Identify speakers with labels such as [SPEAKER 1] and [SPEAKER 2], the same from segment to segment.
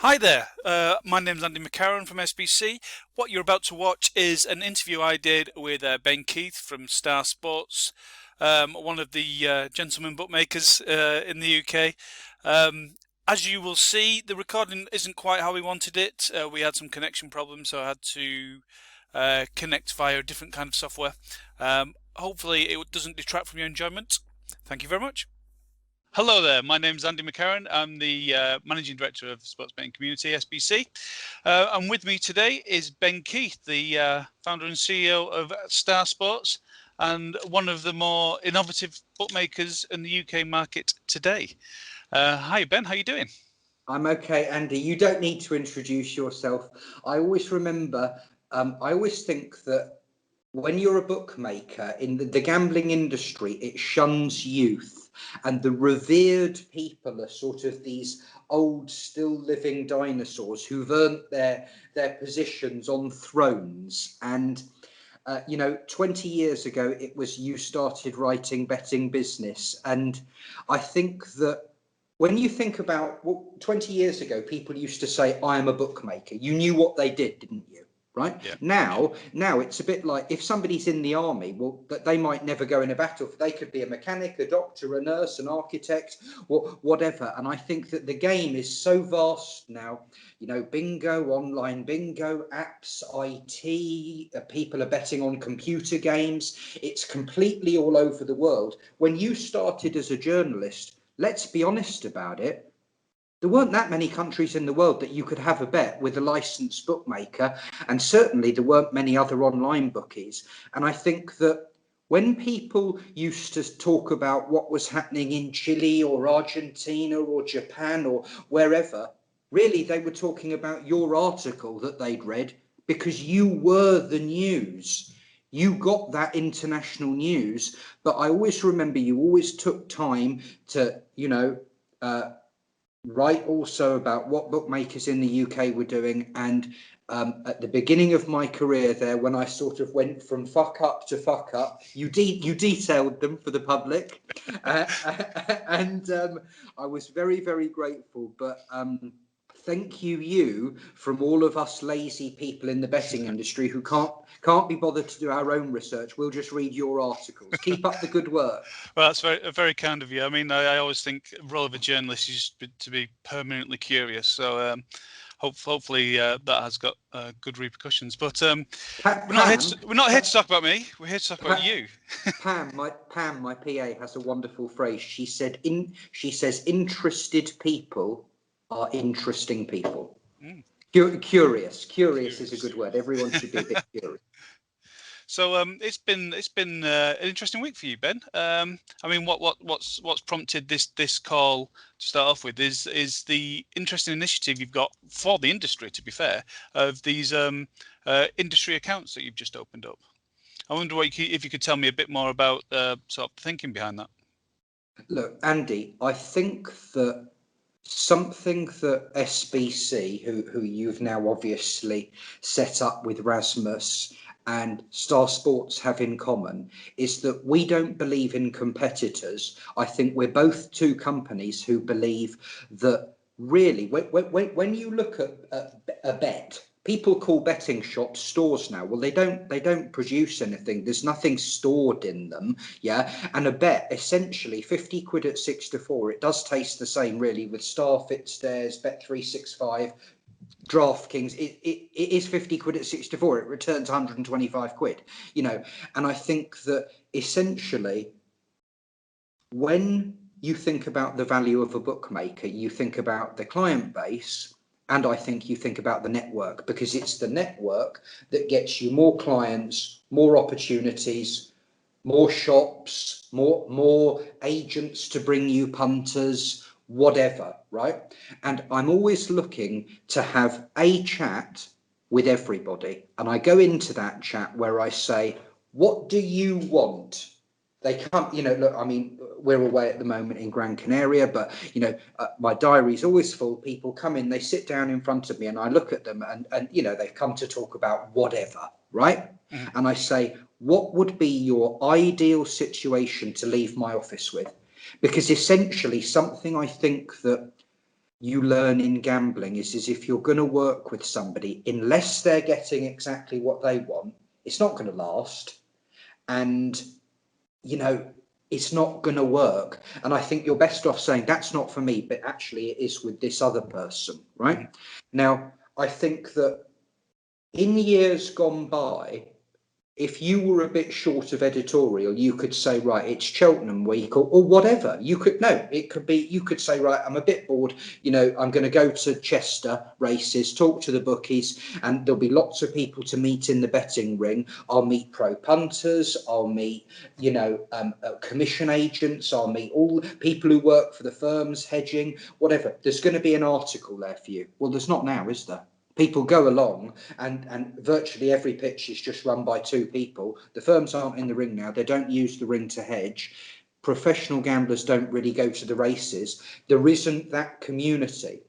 [SPEAKER 1] Hi there, my name's Andy McCarron from SBC. What you're about to watch is an interview I did with Ben Keith from Star Sports, one of the gentlemen bookmakers in the UK. As you will see, the recording isn't quite how we wanted it. We had some connection problems, so I had to connect via a different kind of software. Hopefully it doesn't detract from your enjoyment. Thank you very much. Hello there, my name's Andy McCarron. I'm the Managing Director of Sports Betting Community, SBC. And with me today is Ben Keith, the founder and CEO of Star Sports and one of the more innovative bookmakers in the UK market today. Hi Ben, how are you doing?
[SPEAKER 2] I'm okay, Andy. You don't need to introduce yourself. I always remember, I always think that when you're a bookmaker in the gambling industry, it shuns youth, and the revered people are sort of these old, still living dinosaurs who've earned their positions on thrones. And 20 years ago, it was you started writing betting business, and I think that when you think about 20 years ago, people used to say, I am a bookmaker. You knew what they did, didn't you? Right.
[SPEAKER 1] Yeah.
[SPEAKER 2] Now it's a bit like if somebody's in the army, well, that they might never go in a battle. They could be a mechanic, a doctor, a nurse, an architect, or whatever. And I think that the game is so vast now. Bingo, online bingo, apps, IT, people are betting on computer games. It's completely all over the world. When you started as a journalist, let's be honest about it, there weren't that many countries in the world that you could have a bet with a licensed bookmaker, and certainly there weren't many other online bookies. And I think that when people used to talk about what was happening in Chile or Argentina or Japan or wherever, really they were talking about your article that they'd read, because you were the news. You got that international news. But I always remember you always took time to, write also about what bookmakers in the UK were doing. And at the beginning of my career there, when I sort of went from fuck up to fuck up, you detailed them for the public. And I was very, very grateful. But thank you from all of us lazy people in the betting industry who can't be bothered to do our own research. We'll just read your articles. Keep up the good work.
[SPEAKER 1] Well, that's very kind of you. I mean, I always think the role of a journalist is to be permanently curious. So hopefully that has got good repercussions. But we're not here to talk about me. We're here to talk about you.
[SPEAKER 2] Pam, my PA, has a wonderful phrase. She says interested people are interesting people. Curious is a good word. Everyone should be a bit curious.
[SPEAKER 1] So it's been an interesting week for you, Ben. I mean, what's prompted this call to start off with is the interesting initiative you've got for the industry, to be fair, of these industry accounts that you've just opened up. I wonder if you could tell me a bit more about sort of the thinking behind that.
[SPEAKER 2] Look, Andy, I think that something that SBC, who you've now obviously set up with Rasmus, and Star Sports have in common is that we don't believe in competitors. I think we're both two companies who believe that really when you look at a bet, people call betting shops stores now. Well, they don't produce anything. There's nothing stored in them. Yeah. And a bet, essentially 50 quid at 6 to 4, it does taste the same really with Star Stairs, Bet365, DraftKings. It is 50 quid at 6 to 4. It returns 125 quid, and I think that essentially when you think about the value of a bookmaker, you think about the client base. And I think you think about the network, because it's the network that gets you more clients, more opportunities, more shops, more agents to bring you punters, whatever, right? And I'm always looking to have a chat with everybody. And I go into that chat where I say, what do you want? They come, look, I mean, we're away at the moment in Gran Canaria, but, my diary's always full. People come in, they sit down in front of me and I look at them and they've come to talk about whatever, right? Mm-hmm. And I say, what would be your ideal situation to leave my office with? Because essentially something I think that you learn in gambling is if you're going to work with somebody, unless they're getting exactly what they want, it's not going to last. And, you know, it's not going to work. And I think you're best off saying that's not for me, but actually it is with this other person, right?
[SPEAKER 1] Mhm.
[SPEAKER 2] Now, I think that in years gone by, if you were a bit short of editorial, you could say, right, it's Cheltenham week or whatever. You could, no, it could be, you could say, right, I'm a bit bored. You know, I'm going to go to Chester races, talk to the bookies, and there'll be lots of people to meet in the betting ring. I'll meet pro punters. I'll meet, you know, commission agents. I'll meet all people who work for the firms, hedging, whatever. There's going to be an article there for you. Well, there's not now, is there? People go along and virtually every pitch is just run by two people. The firms aren't in the ring now. They don't use the ring to hedge. Professional gamblers don't really go to the races. There isn't that community.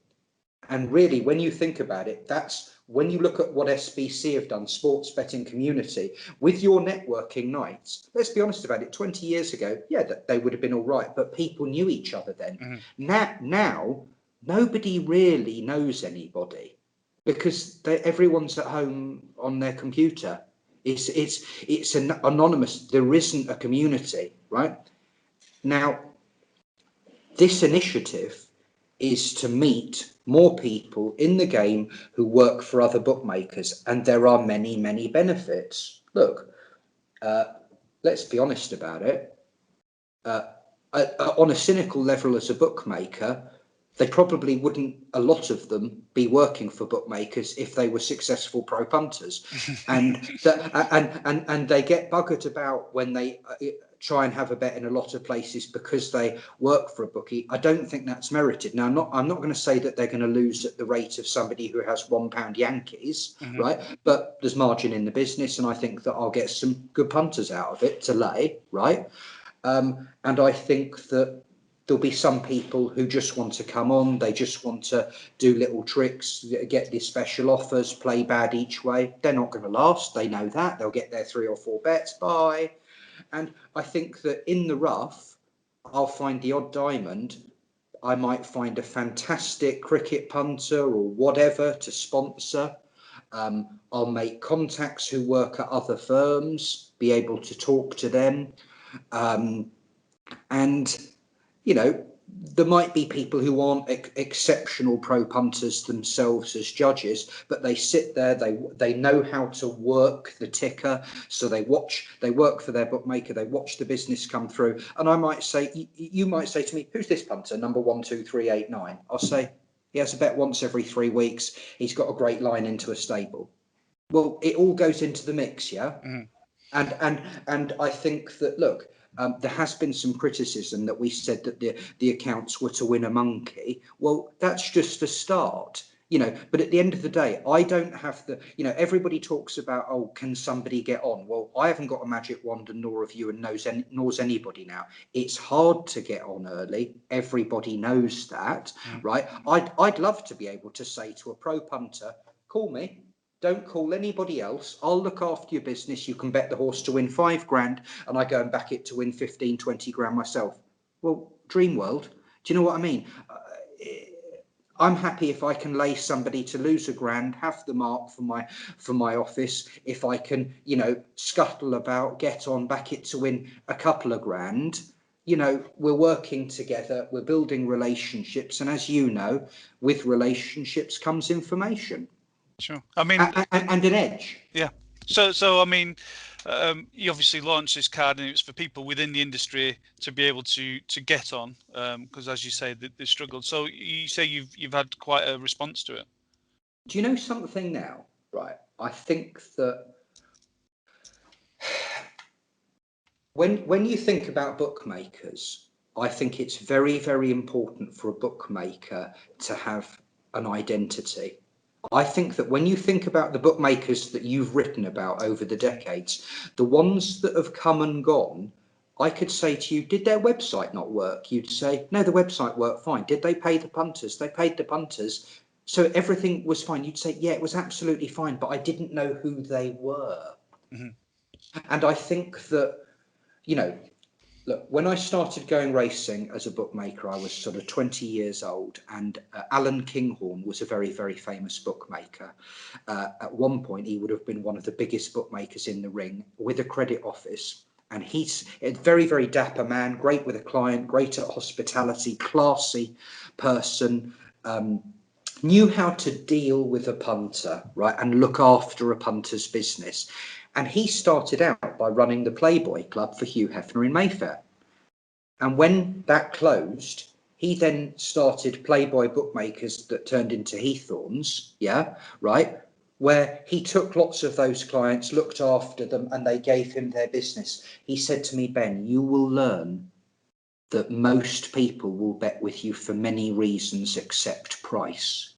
[SPEAKER 2] And really, when you think about it, that's when you look at what SBC have done, sports betting community, with your networking nights. Let's be honest about it, 20 years ago, yeah, they would have been all right, but people knew each other then. Now nobody really knows anybody, because everyone's at home on their computer. It's an anonymous. There isn't a community, right? Now, this initiative is to meet more people in the game who work for other bookmakers, and there are many, many benefits. Look, let's be honest about it. On a cynical level, as a bookmaker, they probably wouldn't, a lot of them, be working for bookmakers if they were successful pro punters, and and they get buggered about when they try and have a bet in a lot of places because they work for a bookie. I don't think that's merited. Now, I'm not going to say that they're going to lose at the rate of somebody who has £1 Yankees, right? But there's margin in the business, and I think that I'll get some good punters out of it to lay, right? And I think that there'll be some people who just want to come on, they just want to do little tricks, get these special offers, play bad each way. They're not going to last, they know that. They'll get their 3 or 4 bets, bye. And I think that in the rough, I'll find the odd diamond. I might find a fantastic cricket punter or whatever to sponsor. I'll make contacts who work at other firms, be able to talk to them. And, you know, there might be people who aren't exceptional pro punters themselves as judges, but they sit there, they know how to work the ticker, so they work for their bookmaker, they watch the business come through. And I might say, you might say to me, who's this punter, number 1, 2, 3, 8, 9? I'll say, he has a bet once every 3 weeks, he's got a great line into a stable. Well, it all goes into the mix, yeah? And I think that, look, there has been some criticism that we said that the accounts were to win a monkey. Well, that's just a start, you know. But at the end of the day, I don't have the, you know, everybody talks about, oh, can somebody get on? Well, I haven't got a magic wand, and nor have you, and nor's anybody now. It's hard to get on early. Everybody knows that, right? I'd love to be able to say to a pro punter, call me. Don't call anybody else. I'll look after your business. You can bet the horse to win 5 grand, and I go and back it to win 15, 20 grand myself. Well, dream world. Do you know what I mean? I'm happy if I can lay somebody to lose a grand, have the mark for my office. If I can, you know, scuttle about, get on, back it to win a couple of grand. You know, we're working together, we're building relationships, and as you know, with relationships comes information.
[SPEAKER 1] Sure. I mean,
[SPEAKER 2] And an edge.
[SPEAKER 1] yeah. So I mean, you obviously launched this card, and it was for people within the industry to be able to get on, because as you say, they struggled. So you say you've had quite a response to it.
[SPEAKER 2] Do you know something now? Right. I think that when you think about bookmakers, I think it's very, very important for a bookmaker to have an identity. I think that when you think about the bookmakers that you've written about over the decades, the ones that have come and gone, I could say to you, did their website not work? You'd say, no, the website worked fine. Did they pay the punters? They paid the punters. So everything was fine. You'd say, yeah, it was absolutely fine, but I didn't know who they were. And I think that, you know, Look, when I started going racing as a bookmaker, I was sort of 20 years old, and Alan Kinghorn was a very, very famous bookmaker. At one point, he would have been one of the biggest bookmakers in the ring with a credit office. And he's a very, very dapper man, great with a client, great at hospitality, classy person, knew how to deal with a punter, right, and look after a punter's business. And he started out by running the Playboy Club for Hugh Hefner in Mayfair. And when that closed, he then started Playboy Bookmakers that turned into Heathorns, yeah, right, where he took lots of those clients, looked after them, and they gave him their business. He said to me, Ben, you will learn that most people will bet with you for many reasons except price.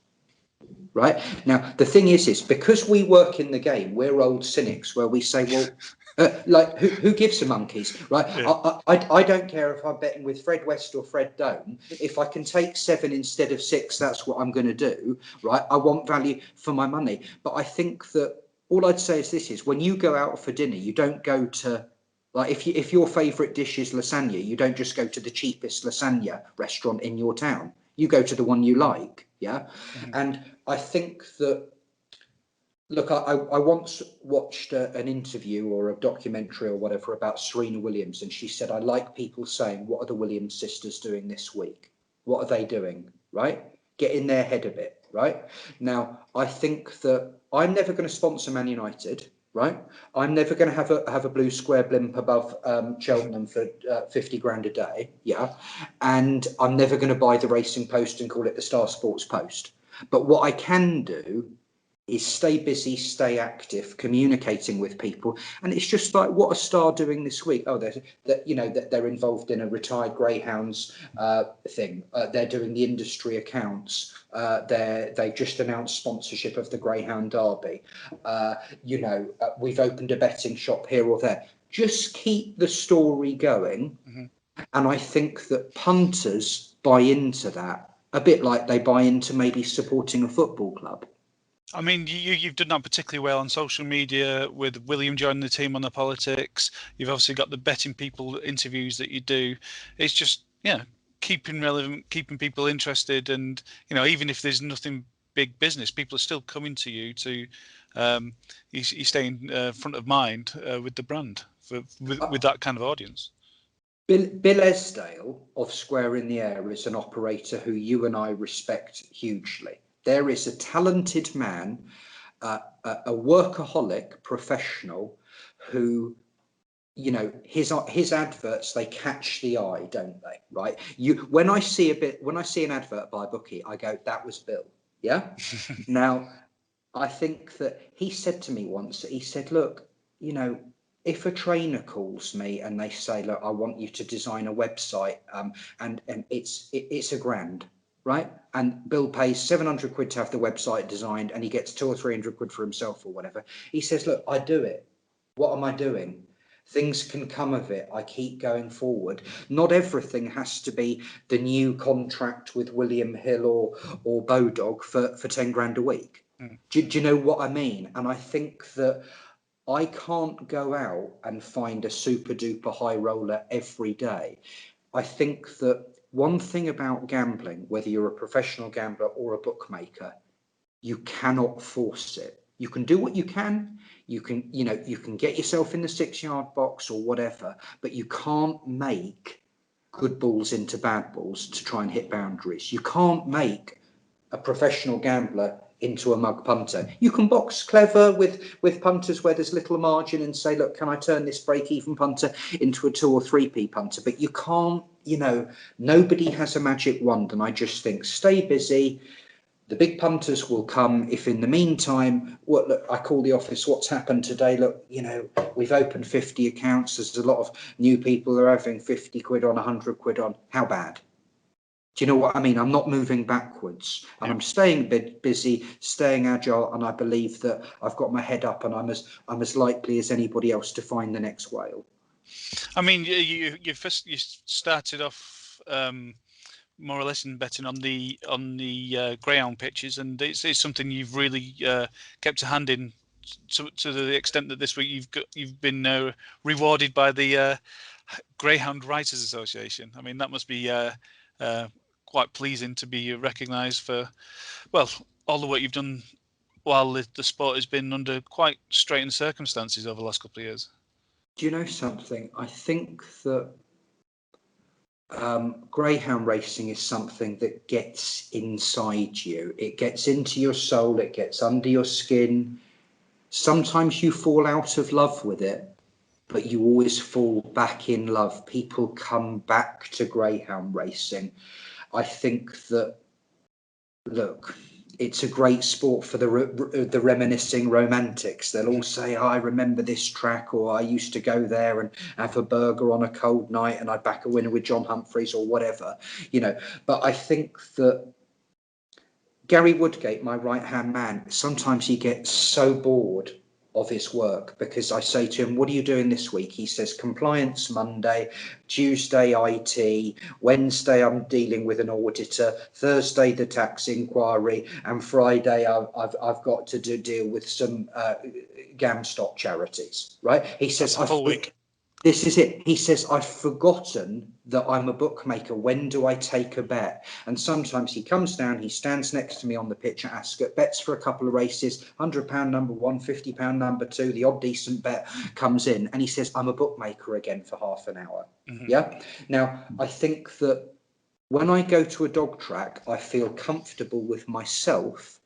[SPEAKER 2] Right now, the thing is because we work in the game, we're old cynics where we say, well, like who gives a monkeys, right?
[SPEAKER 1] Yeah.
[SPEAKER 2] I don't care if I'm betting with Fred West or Fred Doan. If I can take 7 instead of 6, that's what I'm going to do, right? I want value for my money. But I think that all I'd say is this: is when you go out for dinner, you don't go to, like, if your favourite dish is lasagna, you don't just go to the cheapest lasagna restaurant in your town. You go to the one you like, yeah.
[SPEAKER 1] Mhm.
[SPEAKER 2] And I think that, look, I once watched an interview or a documentary or whatever about Serena Williams, and she said, I like people saying, what are the Williams sisters doing this week? What are they doing, right? Get in their head a bit, right? Now, I think that I'm never going to sponsor Man United, right? I'm never going to have a blue square blimp above Cheltenham for 50 grand a day, yeah? And I'm never going to buy the Racing Post and call it the Star Sports Post. But what I can do is stay busy, stay active, communicating with people. And it's just like, what a Star doing this week? Oh, they're involved in a retired Greyhounds thing. They're doing the industry accounts. They just announced sponsorship of the Greyhound Derby. We've opened a betting shop here or there. Just keep the story going.
[SPEAKER 1] Mhm.
[SPEAKER 2] And I think that punters buy into that a bit like they buy into maybe supporting a football club.
[SPEAKER 1] I mean, you've done that particularly well on social media with William joining the team on the politics. You've obviously got the betting people interviews that you do. It's just, yeah, keeping relevant, keeping people interested, and even if there's nothing big business, people are still coming to you to you stay in front of mind with the brand with that kind of audience.
[SPEAKER 2] Bill Esdale of Square in the Air is an operator who you and I respect hugely. There is a talented man, a workaholic professional who, his adverts, they catch the eye, don't they? Right? When I see an advert by a bookie, I go, that was Bill. Yeah. Now, I think that he said to me once, he said, look, if a trainer calls me and they say, look, I want you to design a website, and it's a grand, right? And Bill pays 700 quid to have the website designed, and he gets 200 or 300 quid for himself or whatever. He says, look, I do it. What am I doing? Things can come of it. I keep going forward. Not everything has to be the new contract with William Hill or Bodog for 10 grand a week.
[SPEAKER 1] Mm.
[SPEAKER 2] Do you know what I mean? And I think that I can't go out and find a super duper high roller every day. I think that one thing about gambling, whether you're a professional gambler or a bookmaker, you cannot force it. You can do what you can. You can get yourself in the 6-yard box or whatever, but you can't make good balls into bad balls to try and hit boundaries. You can't make a professional gambler into a mug punter. You can box clever with punters where there's little margin and say, look, can I turn this break-even punter into a 2 or 3p punter? But you can't, nobody has a magic wand. And I just think, stay busy. The big punters will come. If in the meantime, look, I call the office, what's happened today? Look, we've opened 50 accounts. There's a lot of new people who are having 50 quid on, 100 quid on. How bad? Do you know what I mean? I'm not moving backwards, and
[SPEAKER 1] Yeah.
[SPEAKER 2] I'm staying busy, staying agile, and I believe that I've got my head up, and I'm as likely as anybody else to find the next whale.
[SPEAKER 1] I mean, you started off more or less in betting on the greyhound pitches, and it's something you've really kept a hand in to the extent that this week you've been rewarded by the Greyhound Writers Association. I mean, that must be quite pleasing to be recognised for, well, all the work you've done while the sport has been under quite straitened circumstances over the last couple of years.
[SPEAKER 2] Do you know something? I think that greyhound racing is something that gets inside you. It gets into your soul. It gets under your skin. Sometimes you fall out of love with it, but you always fall back in love. People come back to greyhound racing. I think that, look, it's a great sport for the reminiscing romantics. They'll all say, oh, I remember this track, or I used to go there and have a burger on a cold night and I'd back a winner with John Humphreys or whatever, you know. But I think that Gary Woodgate, my right-hand man, sometimes he gets so bored of his work, because I say to him, what are you doing this week? He says, compliance Monday, Tuesday IT, Wednesday I'm dealing with an auditor, Thursday the tax inquiry, and Friday I've got to deal with some GAMSTOP charities, right? He says,
[SPEAKER 1] That's a full week.
[SPEAKER 2] This is it. He says, I've forgotten that I'm a bookmaker. When do I take a bet? And sometimes he comes down, he stands next to me on the pitch at Ascot, bets for a couple of races, £100 number one, £50 number two, the odd decent bet comes in, and he says, I'm a bookmaker again for half an hour. Mm-hmm. Yeah. Now, I think that when I go to a dog track, I feel comfortable with myself,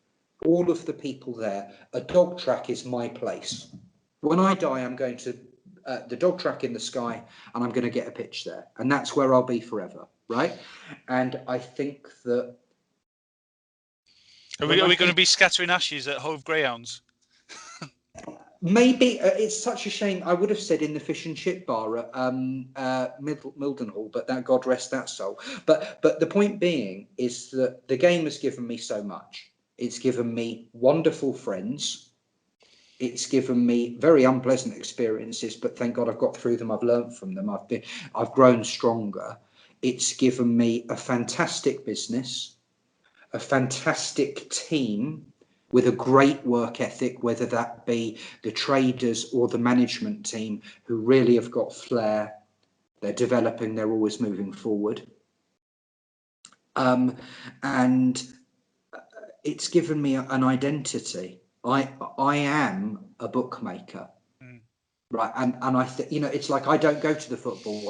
[SPEAKER 2] all of the people there. A dog track is my place. When I die, I'm going to the dog track in the Sky, and I'm going to get a pitch there, and that's where I'll be forever, right? And I think that
[SPEAKER 1] are we going to be scattering ashes at Hove Greyhounds?
[SPEAKER 2] Maybe. It's such a shame. I would have said in the fish and chip bar at Mildenhall, but that, God rest that soul. But the point being is that the game has given me so much. It's given me wonderful friends. It's given me very unpleasant experiences, but thank God I've got through them. I've learned from them. I've grown stronger. It's given me a fantastic business, a fantastic team with a great work ethic, whether that be the traders or the management team, who really have got flair. They're developing, they're always moving forward. And it's given me an identity. I am a bookmaker, right? And I think, you know, it's like, I don't go to the football.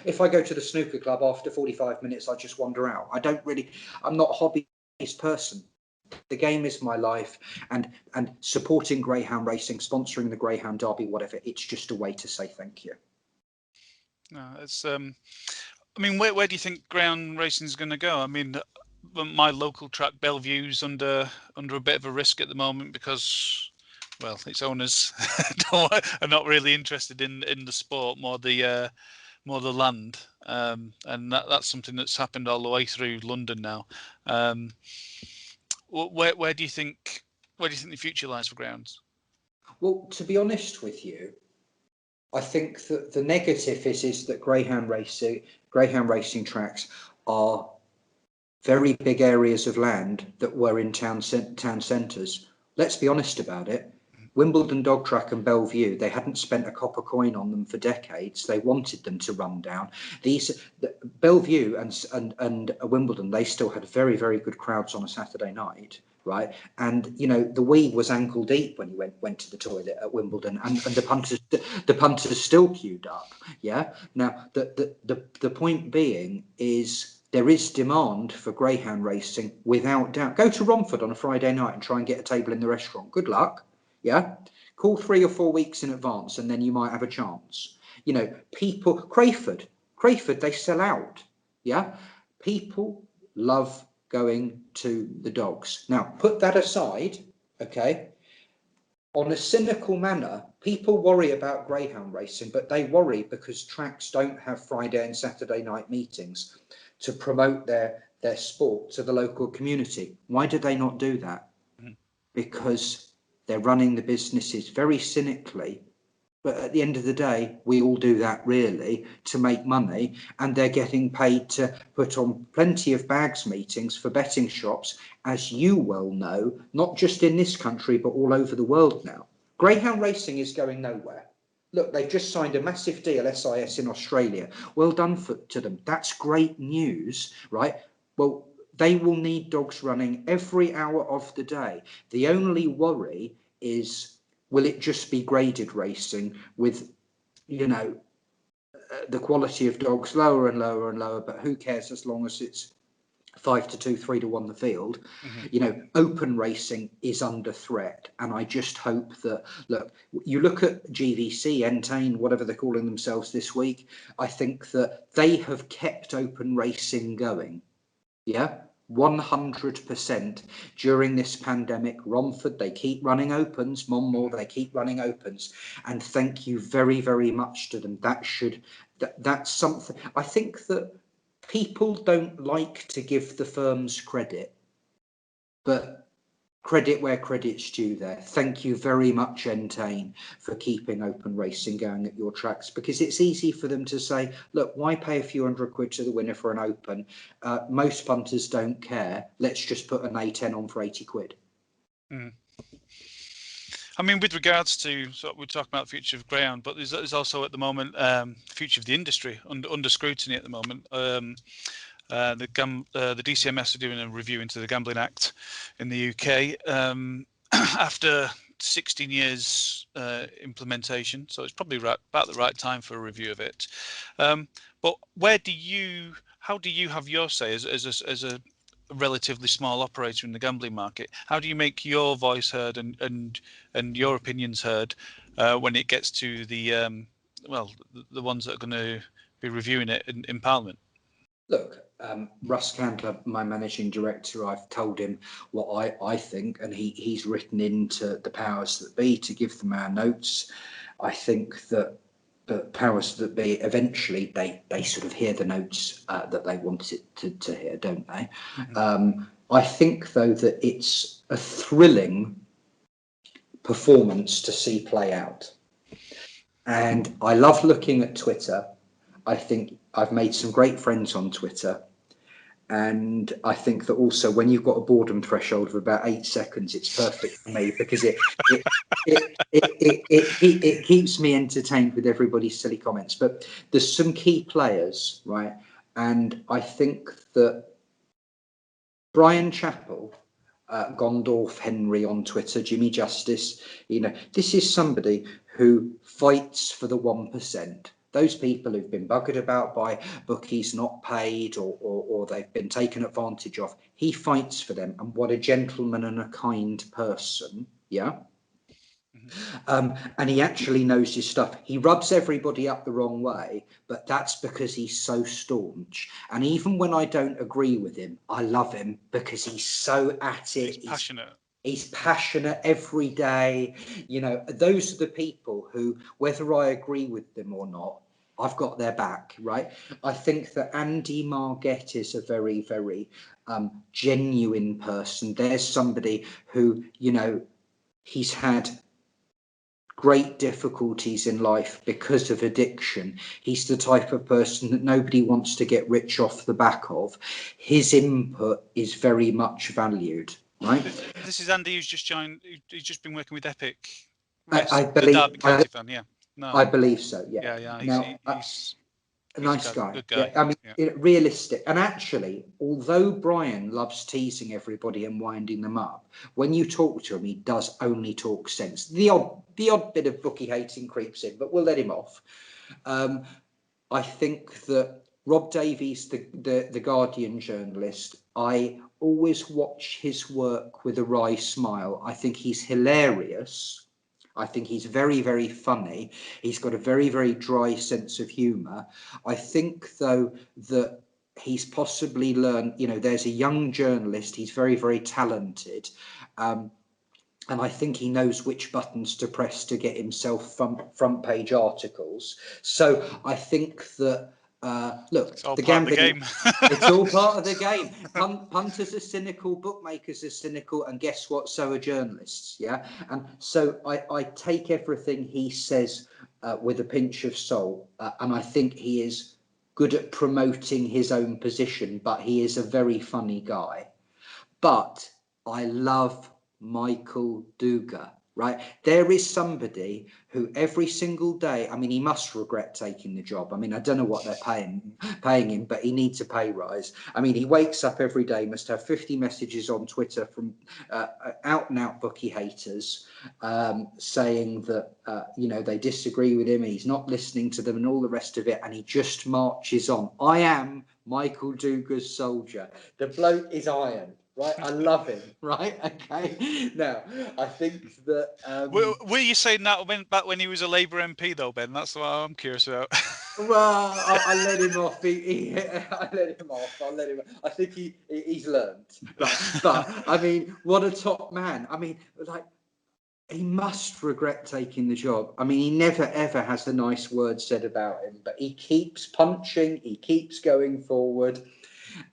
[SPEAKER 2] If I go to the snooker club after 45 minutes, I just wander out. I'm not a hobbyist person. The game is my life, and supporting greyhound racing, sponsoring the Greyhound Derby, whatever, it's just a way to say thank you.
[SPEAKER 1] No, it's I mean, where do you think greyhound racing is going to go? I mean, my local track, Bellevue's under a bit of a risk at the moment because, well, its owners are not really interested in the sport, more the land, and that's something that's happened all the way through London now. Where do you think the future lies for greyhounds?
[SPEAKER 2] Well, to be honest with you, I think that the negative is that greyhound racing tracks are very big areas of land that were in town centres. Let's be honest about it. Wimbledon Dog Track and Bellevue, they hadn't spent a copper coin on them for decades. They wanted them to run down. Bellevue and Wimbledon, they still had very, very good crowds on a Saturday night, right? And you know, the wee was ankle deep when you went to the toilet at Wimbledon, and the punters still queued up. Yeah. Now the point being is, there is demand for greyhound racing without doubt. Go to Romford on a Friday night and try and get a table in the restaurant. Good luck. Yeah. Call 3 or 4 weeks in advance and then you might have a chance. You know, people, Crayford, they sell out. Yeah. People love going to the dogs. Now, put that aside, okay? On a cynical manner, people worry about greyhound racing, but they worry because tracks don't have Friday and Saturday night meetings to promote their sport to the local community. Why do they not do that? Mm-hmm. Because they're running the businesses very cynically. But at the end of the day, we all do that really to make money, and they're getting paid to put on plenty of bags meetings for betting shops, as you well know, not just in this country, but all over the world now. Greyhound racing is going nowhere. look, they've just signed a massive deal, SIS in Australia. Well done to them. That's great news, right? Well, they will need dogs running every hour of the day. The only worry is, will it just be graded racing with, the quality of dogs lower and lower and lower? But who cares, as long as it's 5-2, 3-1 the field. Open racing is under threat, and I just hope that, look, you look at GVC, Entain, whatever they're calling themselves this week, I think that they have kept open racing going. 100% during this pandemic. Romford, they keep running opens. Monmore, they keep running opens, and thank you very, very much to them. That's something. I think that people don't like to give the firms credit, but credit where credit's due there. Thank you very much, Entain, for keeping open racing going at your tracks, because it's easy for them to say, look, why pay a few £100 to the winner for an open? Most punters don't care. Let's just put an A10 on for £80.
[SPEAKER 1] I mean, with regards to, so we're talking about the future of greyhound, but there's also at the moment the future of the industry under scrutiny at the moment. The DCMS are doing a review into the Gambling Act in the UK after 16 years implementation, so it's probably about the right time for a review of it. But how do you have your say as a relatively small operator in the gambling market? How do you make your voice heard and your opinions heard when it gets to the ones that are going to be reviewing it in Parliament?
[SPEAKER 2] Look, Russ Candler, my managing director, I've told him what I think, and he's written into the powers that be to give them our notes. I think that the powers that be, eventually they sort of hear the notes that they want it to hear, don't they? I think, though, that it's a thrilling performance to see play out. And I love looking at Twitter. I think I've made some great friends on Twitter. And I think that also when you've got a boredom threshold of about 8 seconds, it's perfect for me, because it keeps me entertained with everybody's silly comments. But there's some key players, right? And I think that Brian Chappell, Gondorf Henry on Twitter, Jimmy Justice, this is somebody who fights for the 1%. Those people who've been buggered about by bookies, not paid, or they've been taken advantage of. He fights for them, and what a gentleman and a kind person, and he actually knows his stuff. He rubs everybody up the wrong way, but that's because he's so staunch. And even when I don't agree with him, I love him because he's so at it.
[SPEAKER 1] He's passionate.
[SPEAKER 2] He's passionate every day. Those are the people who, whether I agree with them or not, I've got their back, right? I think that Andy Margette is a very, very genuine person. There's somebody who, he's had great difficulties in life because of addiction. He's the type of person that nobody wants to get rich off the back of. His input is very much valued, right?
[SPEAKER 1] This is Andy, who's just joined. He's just been working with Epic.
[SPEAKER 2] I believe.
[SPEAKER 1] The Derby County fan, yeah. No,
[SPEAKER 2] I believe so. Yeah.
[SPEAKER 1] Yeah. He's
[SPEAKER 2] a nice guy.
[SPEAKER 1] Good guy.
[SPEAKER 2] Yeah, I mean, realistic. And actually, although Brian loves teasing everybody and winding them up, when you talk to him, he does only talk sense. The odd bit of bookie hating creeps in, but we'll let him off. I think that Rob Davies, the Guardian journalist, I always watch his work with a wry smile. I think he's hilarious. I think he's very, very funny. He's got a very, very dry sense of humour. I think, though, that he's possibly learned, there's a young journalist. He's very, very talented. And I think he knows which buttons to press to get himself front page articles. So I think that, look,
[SPEAKER 1] it's all
[SPEAKER 2] the
[SPEAKER 1] part
[SPEAKER 2] gambling,
[SPEAKER 1] of the game.
[SPEAKER 2] it's all part of the game. Punters are cynical, bookmakers are cynical, and guess what? So are journalists. Yeah. And so I take everything he says with a pinch of salt. And I think he is good at promoting his own position, but he is a very funny guy. But I love Michael Dugar. right? There is somebody who every single day, I mean, he must regret taking the job. I mean, I don't know what they're paying him, but he needs a pay rise. I mean, he wakes up every day, must have 50 messages on Twitter from out and out bookie haters, saying that, they disagree with him. He's not listening to them and all the rest of it. And he just marches on. I am Michael Dugar's soldier. The bloke is iron. Right, I love him. Right, okay. Now, I think that.
[SPEAKER 1] Were you saying that back when he was a Labour MP, though, Ben? That's what I'm curious about.
[SPEAKER 2] Well, I let him off. I let him off. I think he's learned. But I mean, what a top man. I mean, like, he must regret taking the job. I mean, he never ever has a nice word said about him, but he keeps punching. He keeps going forward.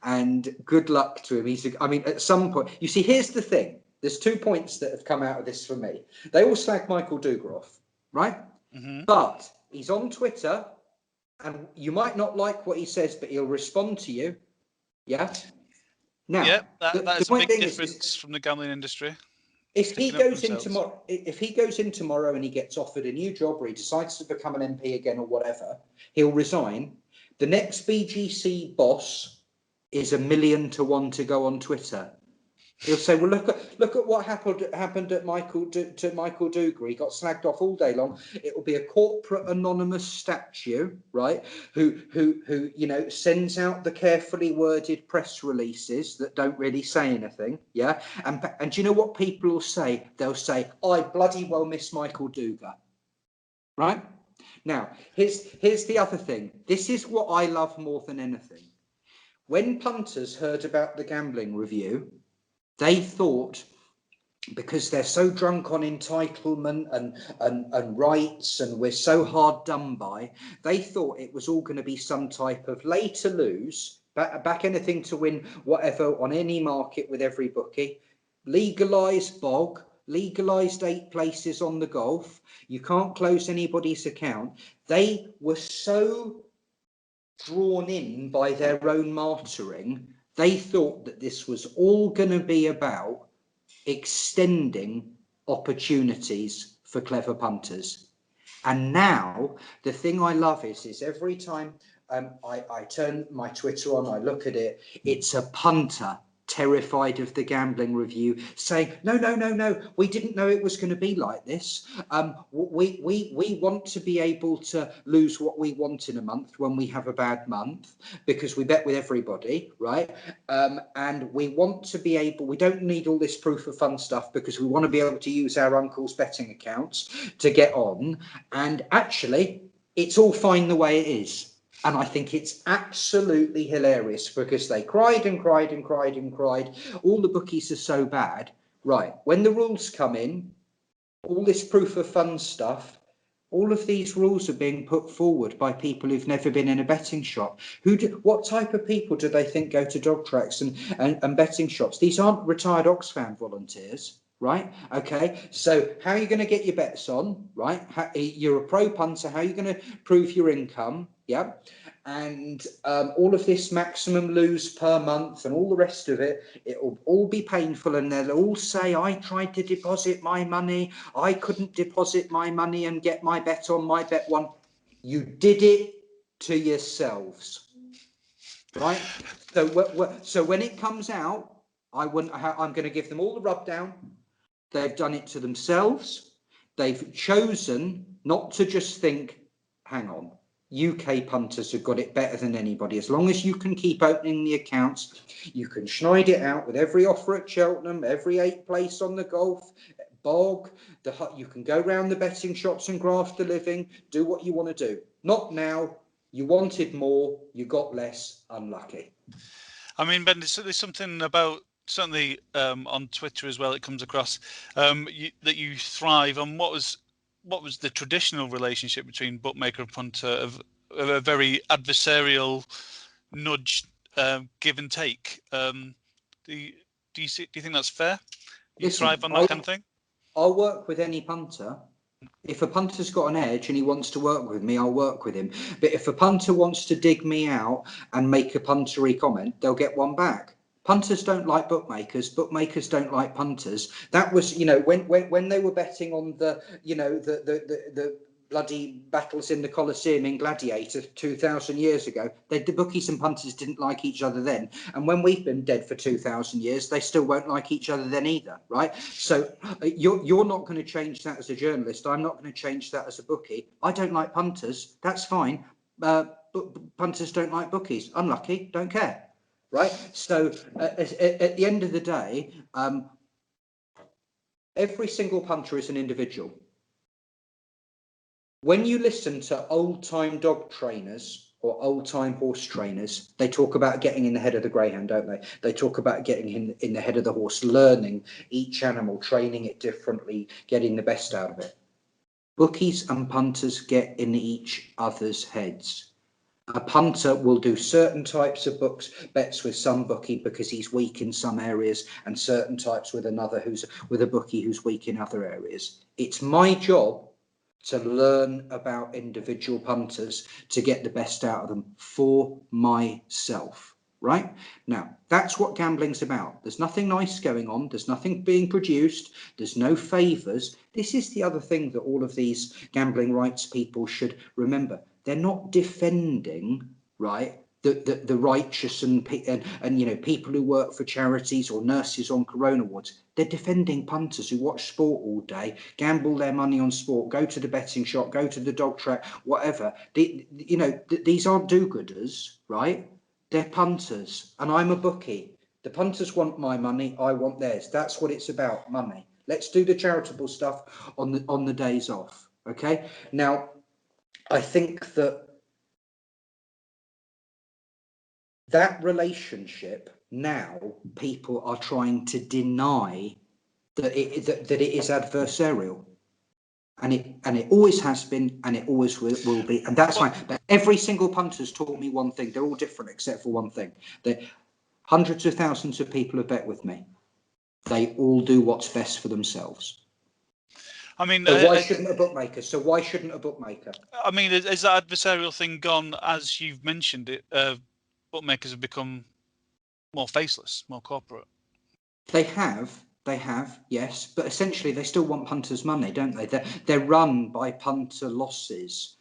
[SPEAKER 2] And good luck to him. I mean, at some point, you see, here's the thing. There's 2 points that have come out of this for me. They all slag Michael Doogar off, right?
[SPEAKER 1] Mm-hmm.
[SPEAKER 2] But he's on Twitter, and you might not like what he says, but he'll respond to you. Yeah. Now,
[SPEAKER 1] yeah, that is a big difference
[SPEAKER 2] is,
[SPEAKER 1] from the gambling industry.
[SPEAKER 2] If he goes in tomorrow and he gets offered a new job, or he decides to become an MP again or whatever, he'll resign. The next BGC boss is 1,000,000 to 1 to go on Twitter. He'll say, "Well, look at what happened at Michael Doogar. He got slagged off all day long. It will be a corporate anonymous statue, right? Who sends out the carefully worded press releases that don't really say anything, yeah. And do you know what people will say? They'll say, "I bloody well miss Michael Doogar," right? Now, here's the other thing. This is what I love more than anything. When punters heard about the gambling review, they thought, because they're so drunk on entitlement and rights, and we're so hard done by, they thought it was all going to be some type of lay to lose, back anything to win, whatever, on any market with every bookie, legalised bog, legalised 8 places on the golf, you can't close anybody's account. They were so drawn in by their own martyring, they thought that this was all going to be about extending opportunities for clever punters. And now the thing I love is every time I turn my Twitter on, I look at it, it's a punter terrified of the gambling review saying, no, we didn't know it was going to be like this. We want to be able to lose what we want in a month when we have a bad month, because we bet with everybody, right? And we want to be able, we don't need all this proof of fund stuff, because we want to be able to use our uncle's betting accounts to get on. And actually, it's all fine the way it is. And I think it's absolutely hilarious, because they cried and cried and cried and cried. All the bookies are so bad. Right, when the rules come in, all this proof of funds stuff, all of these rules are being put forward by people who've never been in a betting shop. What type of people do they think go to dog tracks and betting shops? These aren't retired Oxfam volunteers. Right. Okay. So how are you going to get your bets on? Right. You're a pro punter. How are you going to prove your income? Yeah. And all of this maximum lose per month and all the rest of it, it will all be painful. And they'll all say, I tried to deposit my money. I couldn't deposit my money and get my bet on my bet one. You did it to yourselves. Right. So when it comes out, I'm going to give them all the rub down. They've done it to themselves. They've chosen not to just think, hang on, UK punters have got it better than anybody. As long as you can keep opening the accounts, you can schneid it out with every offer at Cheltenham, every 8 place on the golf, bog, you can go round the betting shops and graft a living, do what you want to do. Not now. You wanted more, you got less, unlucky.
[SPEAKER 1] I mean, Ben, there's something about, certainly on Twitter as well, it comes across that you thrive on what was the traditional relationship between bookmaker and punter of a very adversarial nudge, give and take. Do you think that's fair? You thrive on that kind of thing?
[SPEAKER 2] I'll work with any punter. If a punter's got an edge and he wants to work with me, I'll work with him. But if a punter wants to dig me out and make a puntery comment, they'll get one back. Punters don't like bookmakers. Bookmakers don't like punters. That was, when they were betting on the, the bloody battles in the Colosseum in Gladiator 2,000 years ago, the bookies and punters didn't like each other then. And when we've been dead for 2,000 years, they still won't like each other then either, right? So you're not going to change that as a journalist. I'm not going to change that as a bookie. I don't like punters. That's fine. Punters don't like bookies. Unlucky. Don't care. Right. So at the end of the day, every single punter is an individual. When you listen to old-time dog trainers or old-time horse trainers, they talk about getting in the head of the greyhound, don't they? They talk about getting in the head of the horse, learning each animal, training it differently, getting the best out of it. Bookies and punters get in each other's heads. A punter will do certain types of bets with some bookie because he's weak in some areas, and certain types with another with a bookie who's weak in other areas. It's my job to learn about individual punters to get the best out of them for myself. Right now, that's what gambling's about. There's nothing nice going on. There's nothing being produced. There's no favours. This is the other thing that all of these gambling rights people should remember. They're not defending, right, the righteous and people who work for charities or nurses on corona wards. They're defending punters who watch sport all day, gamble their money on sport, go to the betting shop, go to the dog track, whatever. These aren't do-gooders, right? They're punters, and I'm a bookie. The punters want my money, I want theirs. That's what it's about, money. Let's do the charitable stuff on the days off. Okay. Now, I think that relationship now people are trying to deny that it is adversarial, and it always has been, and it always will be, and that's fine. But every single punter's taught me one thing. They're all different except for one thing. That hundreds of thousands of people have bet with me. They all do what's best for themselves.
[SPEAKER 1] I mean,
[SPEAKER 2] so why shouldn't a bookmaker?
[SPEAKER 1] I mean, is that adversarial thing gone? As you've mentioned it, bookmakers have become more faceless, more corporate.
[SPEAKER 2] They have, yes, but essentially they still want punters' money, don't they? They're run by punter losses.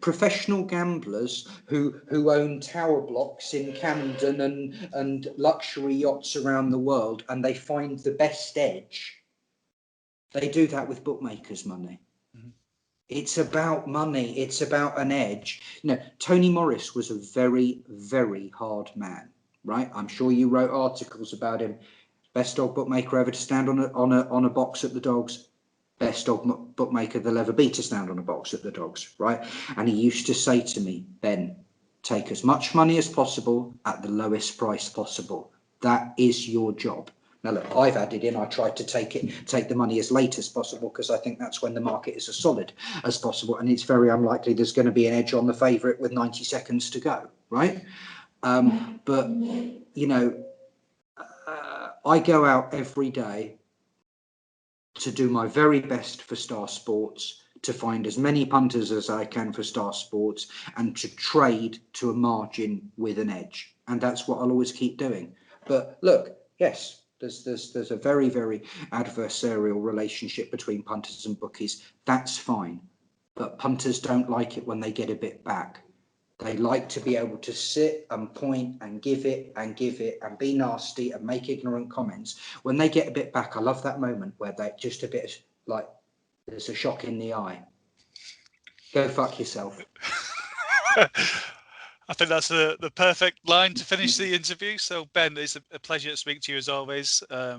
[SPEAKER 2] Professional gamblers who own tower blocks in Camden and luxury yachts around the world, and they find the best edge. They do that with bookmakers' money. Mm-hmm. It's about money. It's about an edge. Tony Morris was a very, very hard man, right? I'm sure you wrote articles about him. Best dog bookmaker ever to stand on a box at the dogs. Best dog bookmaker there'll ever be to stand on a box at the dogs, right? And he used to say to me, Ben, take as much money as possible at the lowest price possible. That is your job. Now, look, I've added in, I tried to take the money as late as possible because I think that's when the market is as solid as possible. And it's very unlikely there's going to be an edge on the favourite with 90 seconds to go, right? But, I go out every day to do my very best for Star Sports, to find as many punters as I can for Star Sports, and to trade to a margin with an edge. And that's what I'll always keep doing. But look, yes, there's a very, very adversarial relationship between punters and bookies. That's fine. But punters don't like it when they get a bit back. They like to be able to sit and point and give it and be nasty and make ignorant comments. When they get a bit back, I love that moment where they're just a bit like there's a shock in the eye. Go fuck yourself.
[SPEAKER 1] I think that's the perfect line to finish the interview. So, Ben, it's a pleasure to speak to you as always. I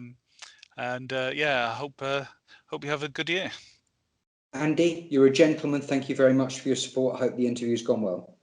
[SPEAKER 1] hope you have a good year.
[SPEAKER 2] Andy, you're a gentleman. Thank you very much for your support. I hope the interview's gone well.